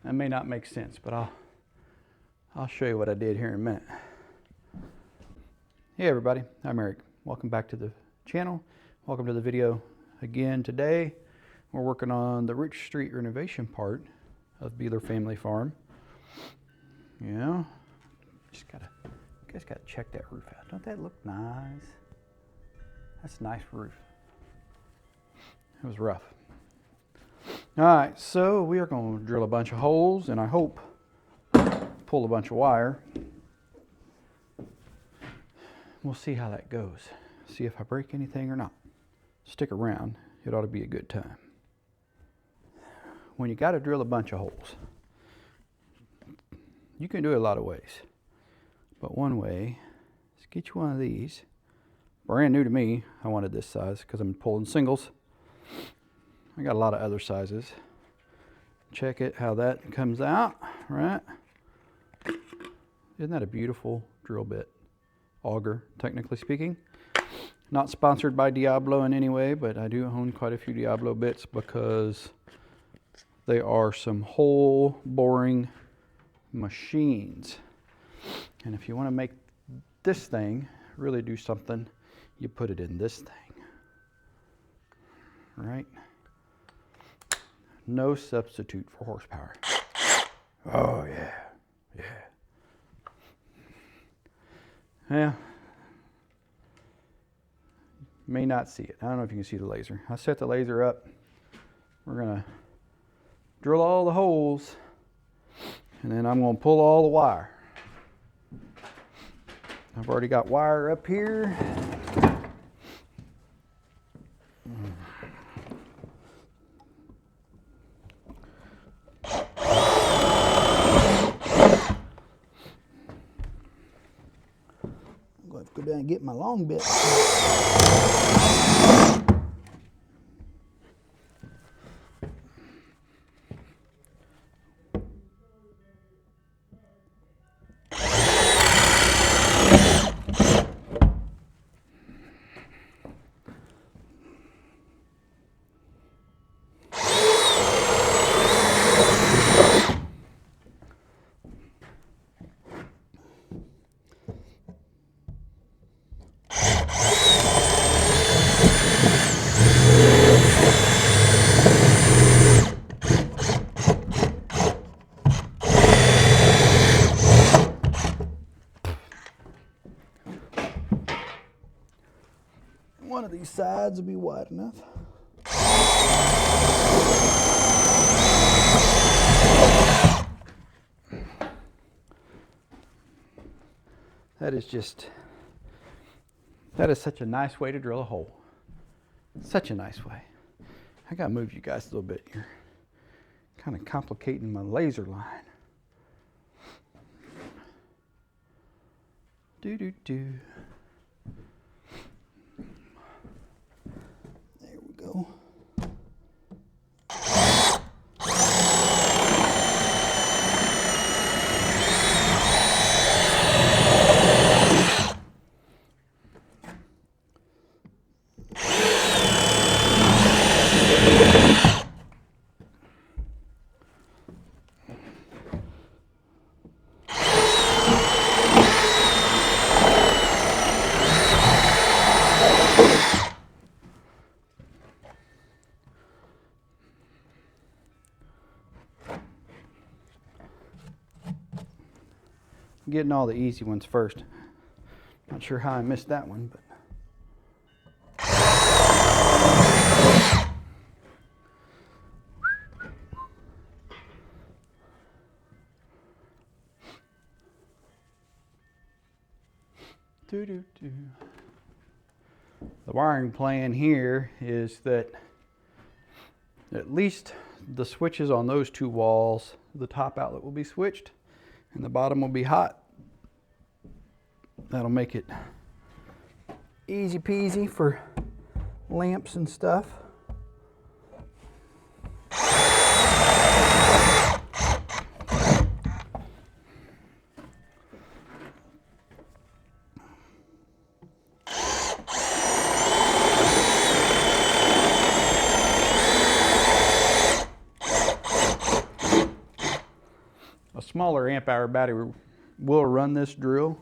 That may not make sense, but I'll show you what I did here in a minute. Hey everybody, I'm Eric. Welcome back to the channel. Welcome to the video again. Today we're working on the Rich Street renovation part of Beeler Family Farm. Yeah, you guys gotta check that roof out. Don't that look nice? That's a nice roof. It was rough. All right, so we are going to drill a bunch of holes and I hope pull a bunch of wire. We'll see how that goes. See if I break anything or not. Stick around. It ought to be a good time. When you got to drill a bunch of holes, you can do it a lot of ways. But one way is get you one of these. Brand new to me. I wanted this size because I'm pulling singles. I got a lot of other sizes. Check it, how that comes out, right? Isn't that a beautiful drill bit? Auger, technically speaking. Not sponsored by Diablo in any way, but I do own quite a few Diablo bits because they are some hole boring machines. And if you want to make this thing really do something, you put it in this thing, right? No substitute for horsepower. Oh yeah, yeah. Yeah. May not see it. I don't know if you can see the laser. I set the laser up. We're gonna drill all the holes and then I'm gonna pull all the wire. I've already got wire up here. Go down and get my long bit. One of these sides will be wide enough. That is such a nice way to drill a hole. Such a nice way. I gotta move you guys a little bit. You're kind of complicating my laser line. Do. There we go. Getting all the easy ones first. Not sure how I missed that one, but the wiring plan here is that at least the switches on those two walls, the top outlet will be switched and the bottom will be hot. That'll make it easy peasy for lamps and stuff. smaller amp hour battery will run this drill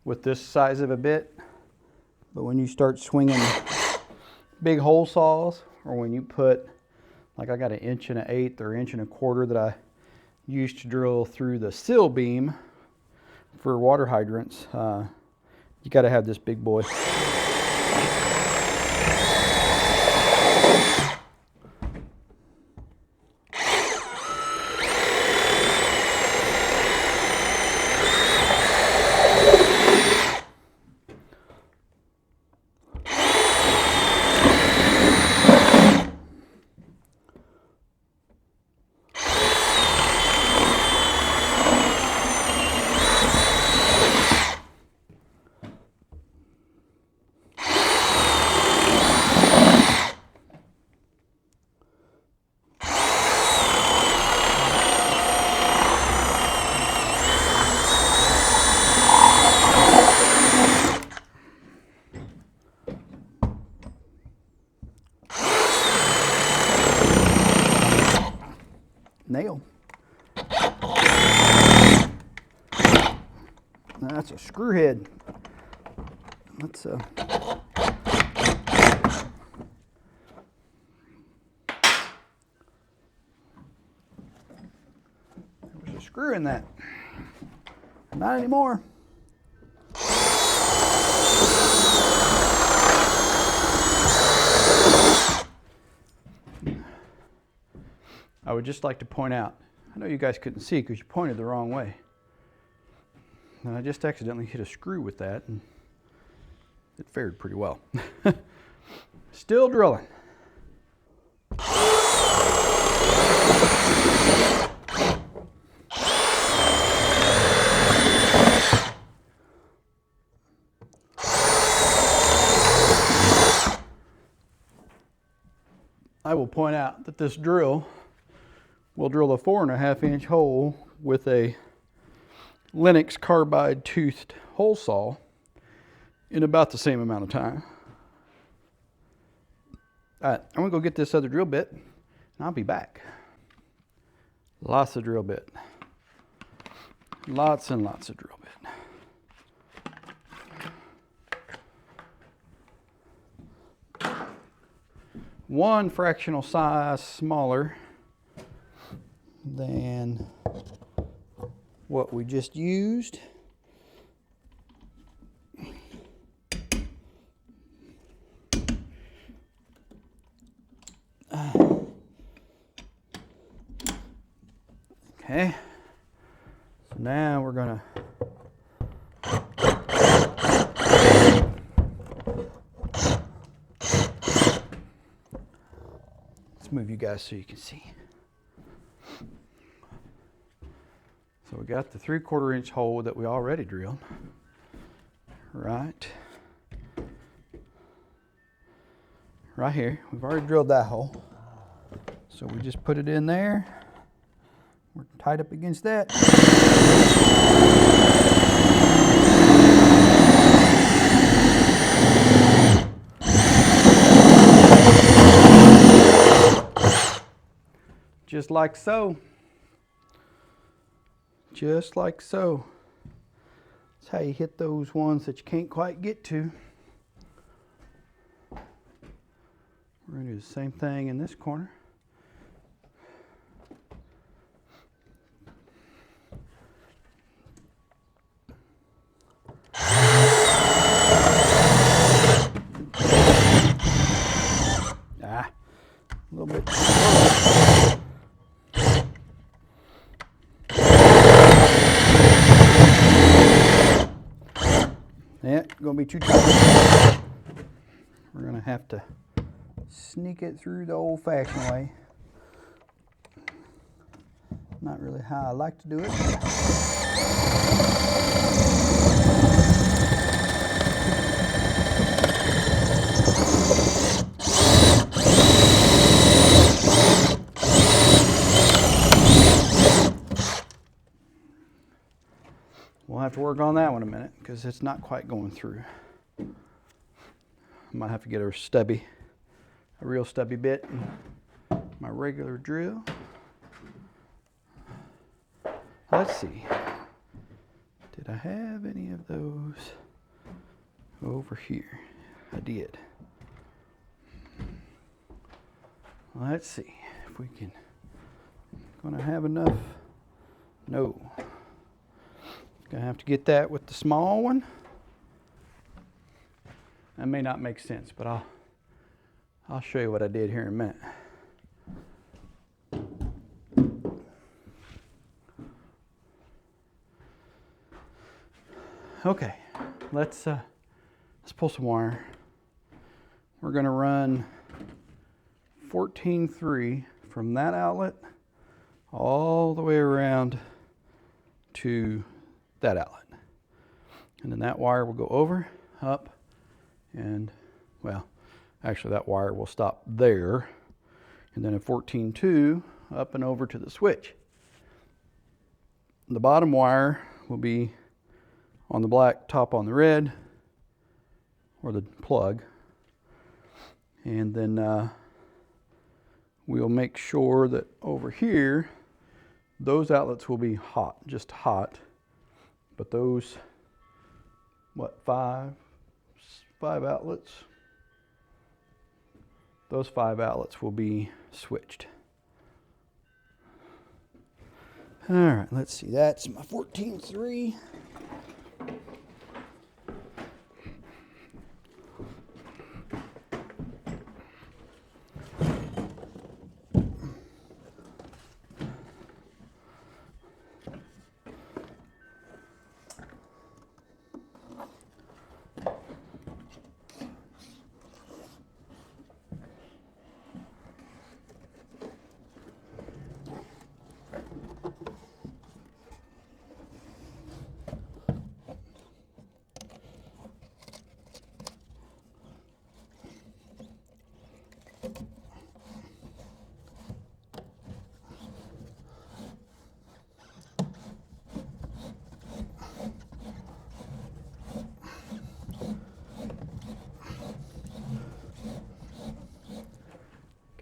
with this size of a bit, but when you start swinging big hole saws, or when you put, like I got 1 1/8 or 1 1/4 that I used to drill through the sill beam for water hydrants, you got to have this big boy. Nail. That's a screw head. Let's there's a screw in that. Not anymore. I would just like to point out, I know you guys couldn't see because you pointed the wrong way. And I just accidentally hit a screw with that, and it fared pretty well. Still drilling. I will point out that this drill will drill a 4.5 inch hole with a Lennox carbide toothed hole saw in about the same amount of time. All right, I'm gonna go get this other drill bit and I'll be back. Lots of drill bit. Lots and lots of drill bit. One fractional size smaller than what we just used. Okay, so now we're gonna let's move you guys so you can see. So we got the 3/4 inch hole that we already drilled, right here. We've already drilled that hole. So we just put it in there. We're tied up against that. Just like so. Just like so. That's how you hit those ones that you can't quite get to. We're going to do the same thing in this corner. A little bit. Yeah, gonna be too tight. We're gonna have to sneak it through the old-fashioned way. Not really how I like to do it. We'll have to work on that one a minute because it's not quite going through. I might have to get a real stubby bit, and my regular drill. Let's see. Did I have any of those over here? I did. Let's see if we can. Gonna have enough. No. Gonna have to get that with the small one. That may not make sense, but I'll show you what I did here in a minute. Okay, let's pull some wire. We're gonna run 14.3 from that outlet all the way around to that outlet. And then that wire will go over, up, and well, actually that wire will stop there. And then a 14.2 up and over to the switch. The bottom wire will be on the black, top on the red, or the plug. And then we'll make sure that over here, those outlets will be hot, just hot. But those, what, five outlets? Those 5 outlets will be switched. All right, let's see, that's my 14.3.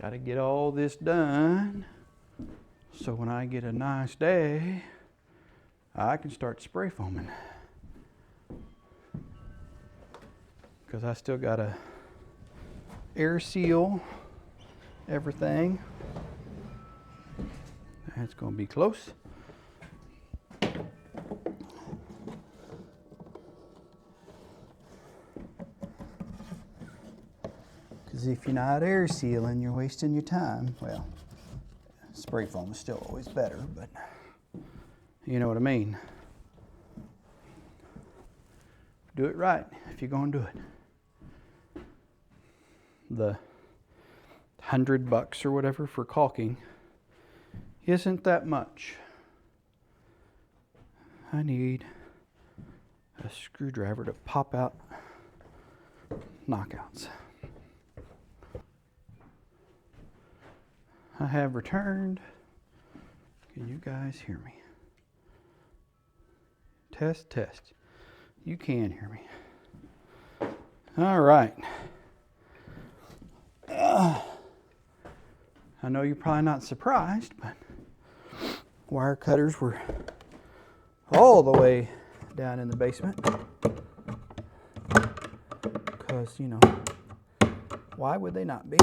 Got to get all this done so when I get a nice day, I can start spray foaming. Because I still got to air seal everything. That's going to be close. Because if you're not air sealing, you're wasting your time. Well, spray foam is still always better, but you know what I mean. Do it right if you're going to do it. The $100 or whatever for caulking isn't that much. I need a screwdriver to pop out knockouts. I have returned. Can you guys hear me? Test, test. You can hear me. All right. I know you're probably not surprised, but wire cutters were all the way down in the basement. Because, you know, why would they not be?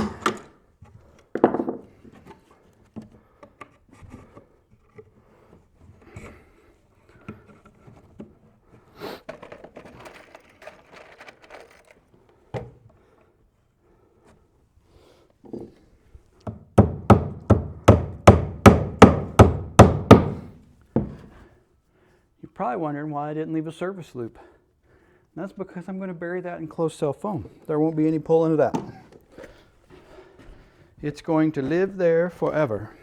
Probably wondering why I didn't leave a service loop. And that's because I'm going to bury that in closed cell foam. There won't be any pulling it out. It's going to live there forever.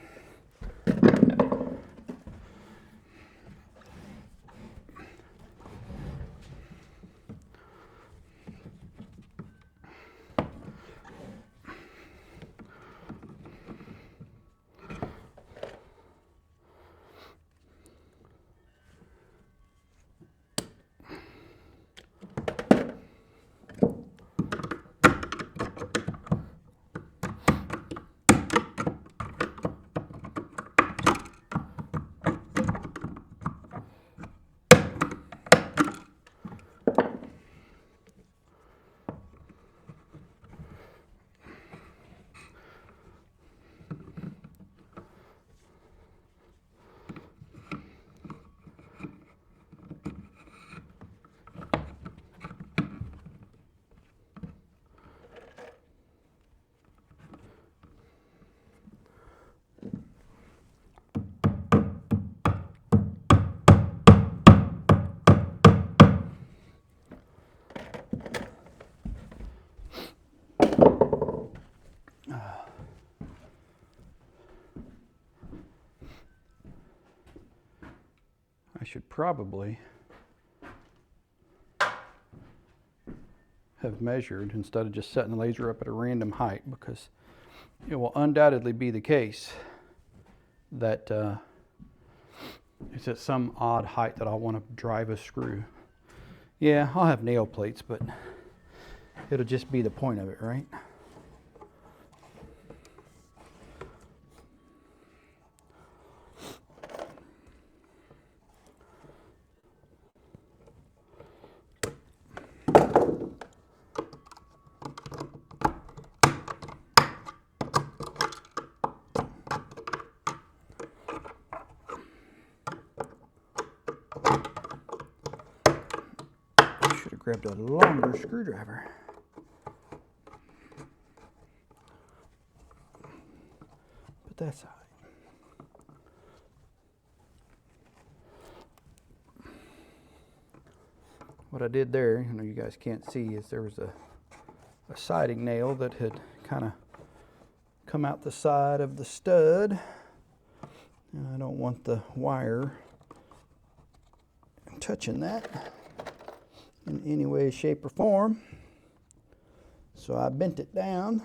should probably have measured instead of just setting the laser up at a random height, because it will undoubtedly be the case that it's at some odd height that I'll want to drive a screw. Yeah, I'll have nail plates, but it'll just be the point of it, right? Should have grabbed a longer screwdriver. But that's all right. What I did there, I know you guys can't see, is there was a siding nail that had kind of come out the side of the stud. And I don't want the wire touching that in any way, shape, or form. So I bent it down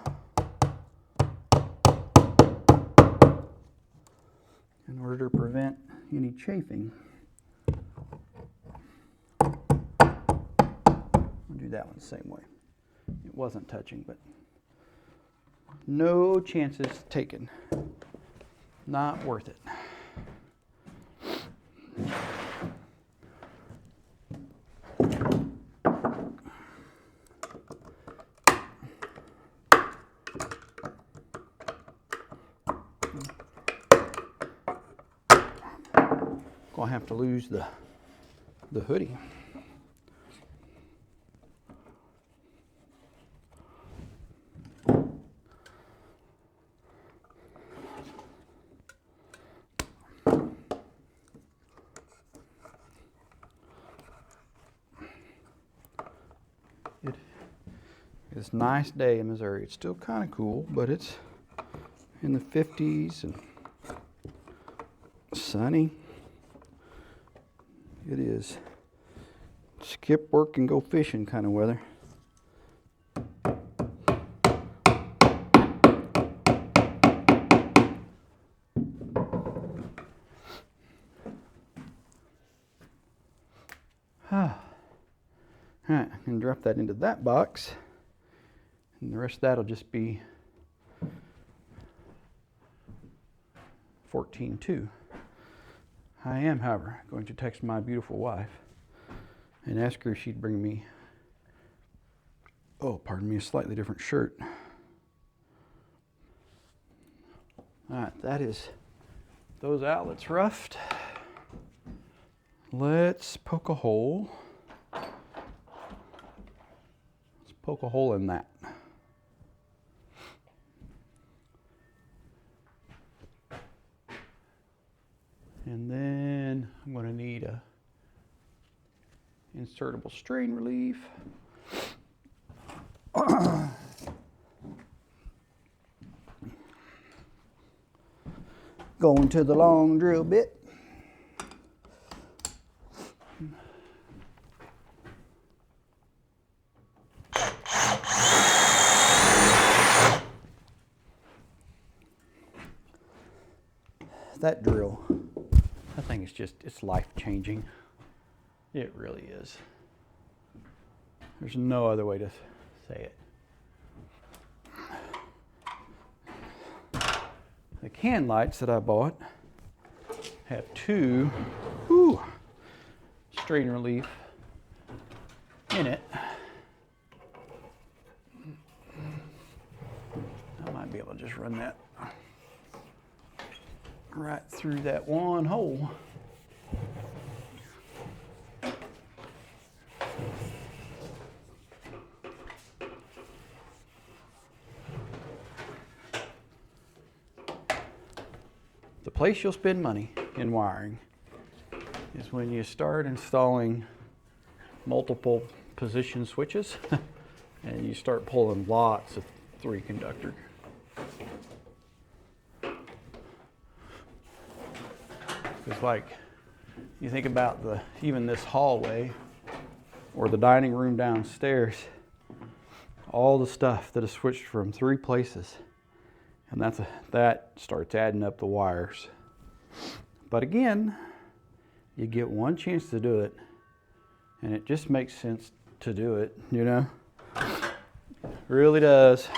in order to prevent any chafing. I'll do that one the same way. It wasn't touching, but no chances taken. Not worth it. Gonna have to lose the hoodie. It's a nice day in Missouri. It's still kind of cool, but it's in the 50s and sunny. It is skip work and go fishing kind of weather. All right, I'm going to drop that into that box. And the rest of that will just be 14.2. I am, however, going to text my beautiful wife and ask her if she'd bring me, oh, pardon me, a slightly different shirt. All right, that is those outlets roughed. Let's poke a hole. Let's poke a hole in that. And then I'm going to need a insertable strain relief. Going to the long drill bit. That drill, I think it's just, it's life-changing. It really is. There's no other way to say it. The can lights that I bought have two strain relief in it. I might be able to just run that right through that one hole. The place you'll spend money in wiring is when you start installing multiple position switches and you start pulling lots of 3-conductor. It's like You think about even this hallway or the dining room downstairs, all the stuff that is switched from 3 places, and that starts adding up the wires. But again, you get one chance to do it, and it just makes sense to do it, you know? Really does.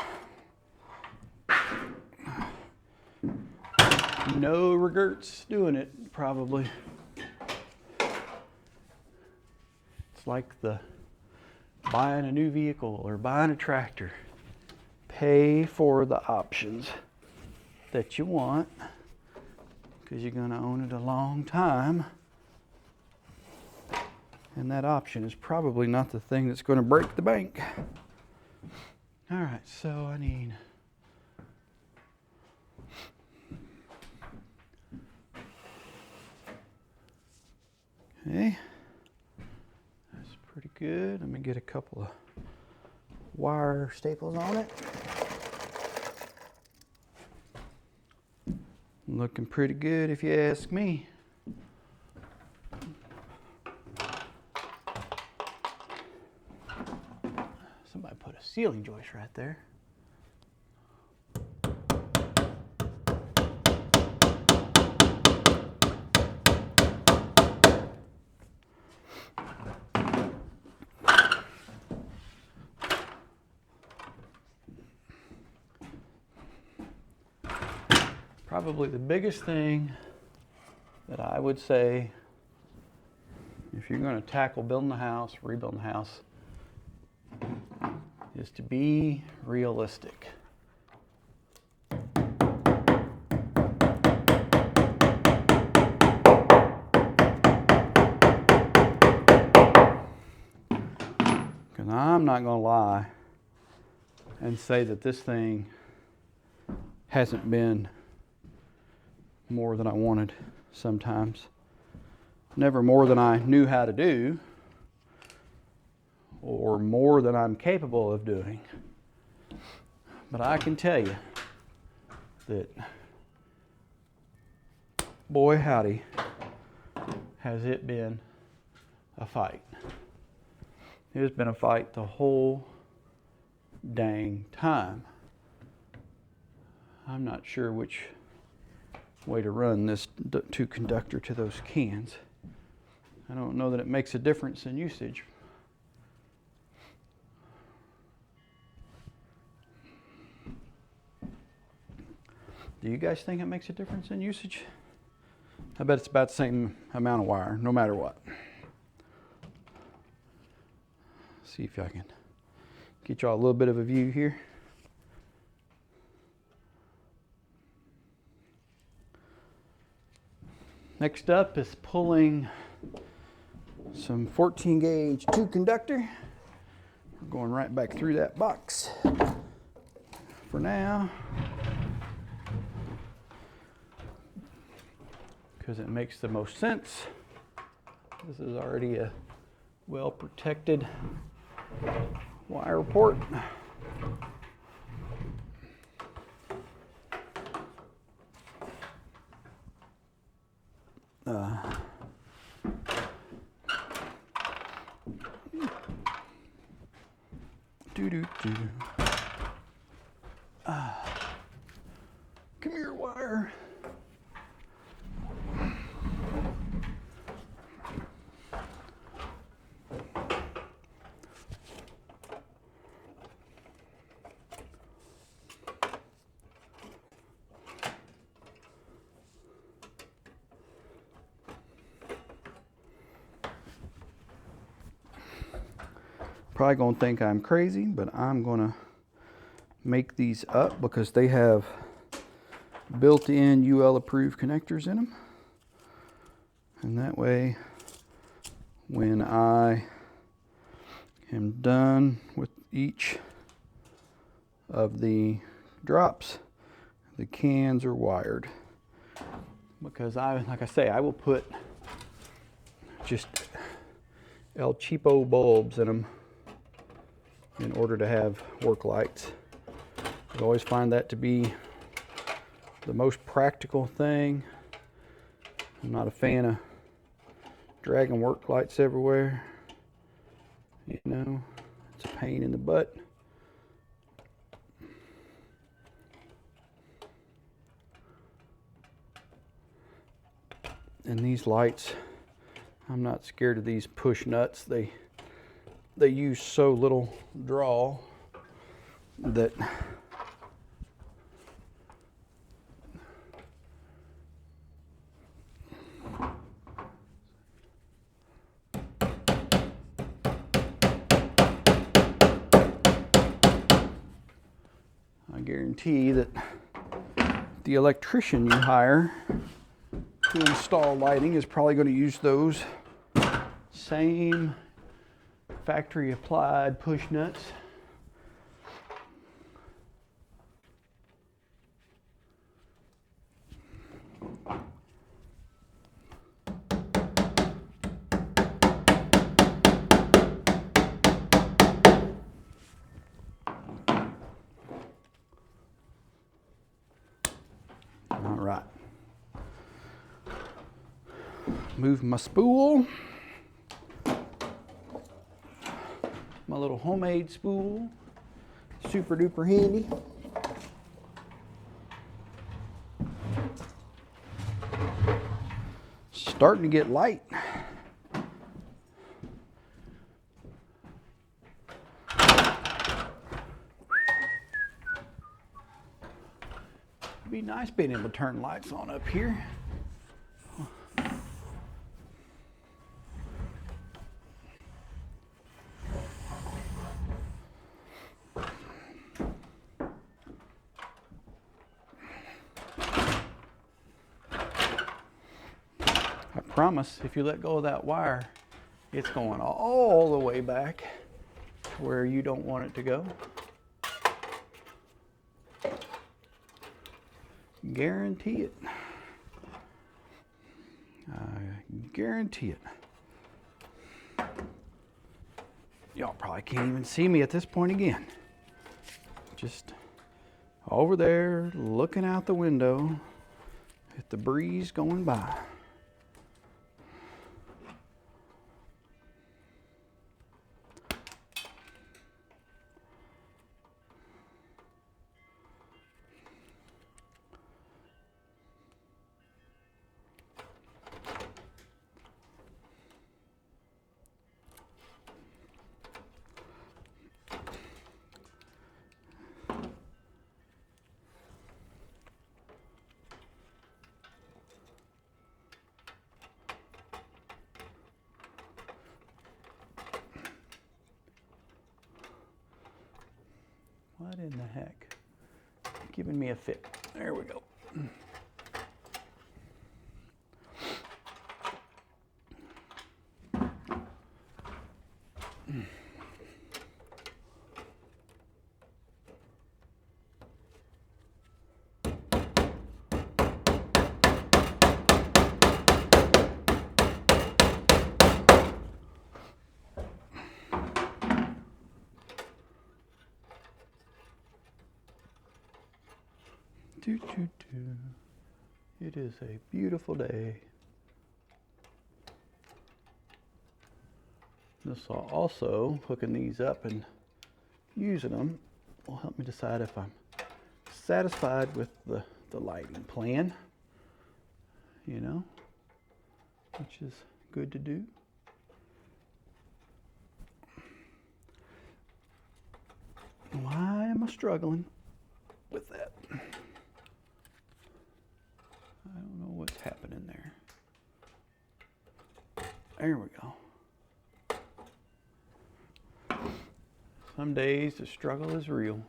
No regrets doing it, probably. It's like buying a new vehicle or buying a tractor. Pay for the options that you want, because you're going to own it a long time. And that option is probably not the thing that's going to break the bank. All right, so I need okay, that's pretty good. Let me get a couple of wire staples on it. Looking pretty good if you ask me. Somebody put a ceiling joist right there. Probably the biggest thing that I would say if you're going to tackle building a house, rebuilding a house, is to be realistic. Because I'm not going to lie and say that this thing hasn't been more than I wanted sometimes. Never more than I knew how to do, or more than I'm capable of doing. But I can tell you that, boy howdy, has it been a fight. It has been a fight the whole dang time. I'm not sure which way to run this 2 conductor to those cans. I don't know that it makes a difference in usage. Do you guys think it makes a difference in usage? I bet it's about the same amount of wire, no matter what. See if I can get y'all a little bit of a view here. Next up is pulling some 14 gauge 2 conductor. We're going right back through that box for now, because it makes the most sense. This is already a well protected wire port. Come here, wire. Probably gonna think I'm crazy, but I'm gonna make these up because they have built-in UL approved connectors in them, and that way when I am done with each of the drops, the cans are wired. Because like I say, I will put just El Cheapo bulbs in them in order to have work lights. I always find that to be the most practical thing. I'm not a fan of dragging work lights everywhere. You know, it's a pain in the butt. And these lights, I'm not scared of these push nuts. They use so little draw that I guarantee that the electrician you hire to install lighting is probably going to use those same factory applied push nuts. All right. Move my spool. My little homemade spool. Super duper handy. Starting to get light. It'd be nice being able to turn lights on up here. I promise if you let go of that wire, it's going all the way back to where you don't want it to go. Guarantee it. I guarantee it. Y'all probably can't even see me at this point again. Just over there looking out the window at the breeze going by. What in the heck? Giving me a fit. There we go. It is a beautiful day. This will also, hooking these up and using them, will help me decide if I'm satisfied with the lighting plan, you know, which is good to do. Why am I struggling with that? I don't know what's happening there. There we go. Some days the struggle is real.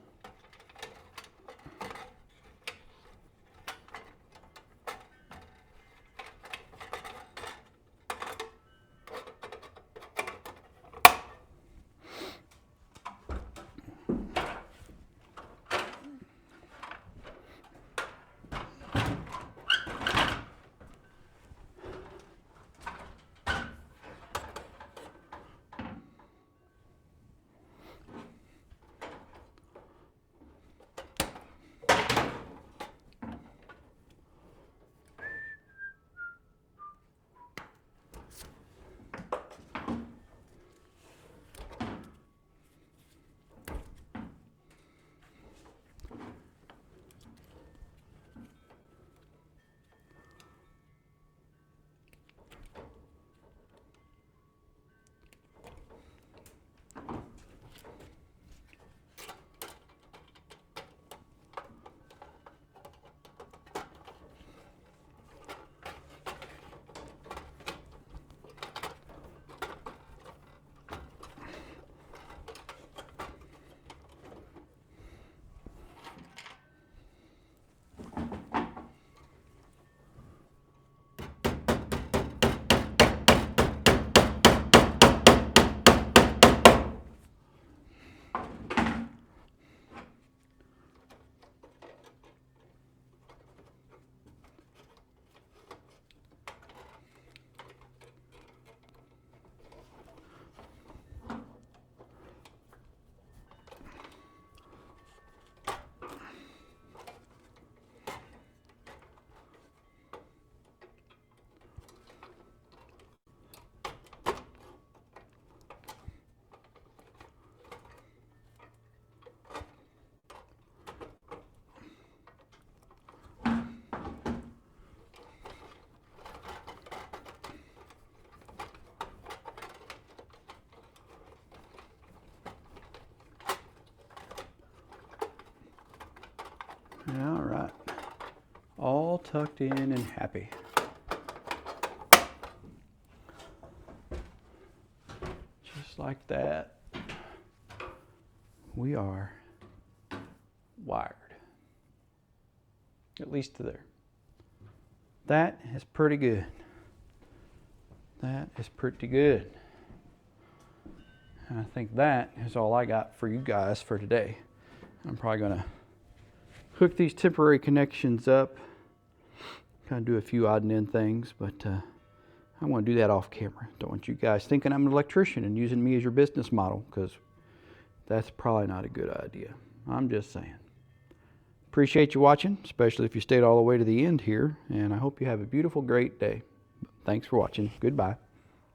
tucked in and happy. Just like that, we are wired. At least to there. That is pretty good. That is pretty good. And I think that is all I got for you guys for today. I'm probably going to hook these temporary connections up, kind of do a few odd and end things, but I want to do that off camera. Don't want you guys thinking I'm an electrician and using me as your business model, because that's probably not a good idea. I'm just saying. Appreciate you watching, especially if you stayed all the way to the end here, and I hope you have a beautiful, great day. Thanks for watching. Goodbye.